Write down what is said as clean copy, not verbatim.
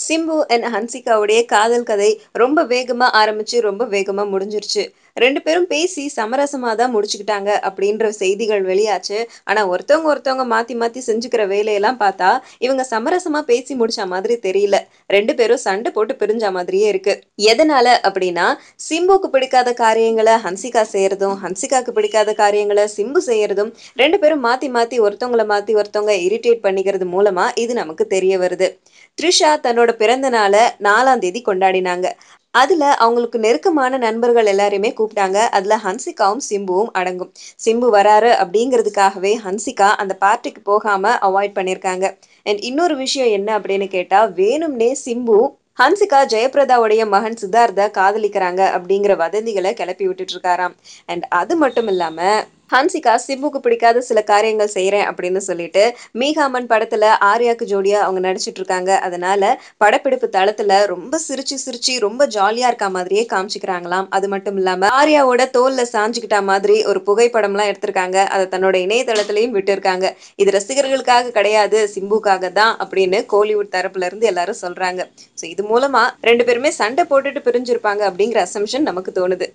Simbu and ஹன்சிகாவுடைய காதல் கதை ரொம்ப வேகமா ஆரம்பிச்சு ரொம்ப வேகமா முடிஞ்சிருச்சு. 2 பேரும் பேசி சமரசமா தான் முடிச்சுக்கிட்டாங்க அப்படின்ற செய்திகள் வெளியாச்சு. ஆனா ஒருத்தவங்க மாத்தி மாத்தி செஞ்சுக்கிற வேலையெல்லாம் பார்த்தா, இவங்க சமரசமா பேசி முடிச்ச மாதிரி தெரியல. 2 பேரும் சண்டை போட்டு பிரிஞ்ச மாதிரியே இருக்கு. எதனால அப்படின்னா, சிம்புக்கு பிடிக்காத காரியங்கள ஹன்சிகா செய்யறதும், ஹன்சிகாக்கு பிடிக்காத காரியங்கள சிம்பு செய்யறதும், 2 பேரும் மாத்தி மாத்தி ஒருத்தவங்கள மாத்தி ஒருத்தவங்க இரிட்டேட் பண்ணிக்கிறது மூலமா இது நமக்கு தெரிய வருது. த்ரிஷா தன்னோட பிறந்த நாள 4ஆம் தேதி கொண்டாடினாங்க. அதுல அவங்களுக்கு நெருக்கமான நண்பர்கள் எல்லாரையுமே கூப்பிட்டாங்க. அதுல ஹன்சிகாவும், சிம்புவும் அடங்கும். சிம்பு வராரு அப்படிங்கிறதுக்காகவே ஹன்சிகா அந்த பார்ட்டிக்கு போகாம அவாய்ட் பண்ணியிருக்காங்க. அண்ட் இன்னொரு விஷயம் என்ன அப்படின்னு கேட்டா, வேணும்னே சிம்பு ஹன்சிகா ஜெயபிரதாவுடைய மகன் சித்தார்த்த காதலிக்கிறாங்க அப்படிங்கிற வதந்திகளை கிளப்பி விட்டுட்டு இருக்காராம். அண்ட் அது மட்டும் இல்லாம ஹன்சிகா சிம்புக்கு பிடிக்காத சில காரியங்கள் செய்றேன் அப்படின்னு சொல்லிட்டு மீகாமன் படத்துல ஆர்யாக்கு ஜோடியா அவங்க நடிச்சிட்டு இருக்காங்க. அதனால படப்பிடிப்பு தளத்துல ரொம்ப சிரிச்சு சிரிச்சு ரொம்ப ஜாலியா இருக்க மாதிரியே காமிச்சுக்கிறாங்களாம். அது மட்டும் இல்லாம ஆர்யாவோட தோல்ல சாஞ்சுக்கிட்ட மாதிரி ஒரு புகைப்படம்லாம் எடுத்திருக்காங்க. அதை தன்னோட இணையதளத்திலையும் விட்டுருக்காங்க. இது ரசிகர்களுக்காக கிடையாது, சிம்புக்காக தான் அப்படின்னு கோலிவுட் தரப்புல இருந்து எல்லாரும் சொல்றாங்க. ஸோ இது மூலமா 2 பேருமே சண்டை போட்டுட்டு பிரிஞ்சிருப்பாங்க அப்படிங்கிற அசம்ஷன் நமக்கு தோணுது.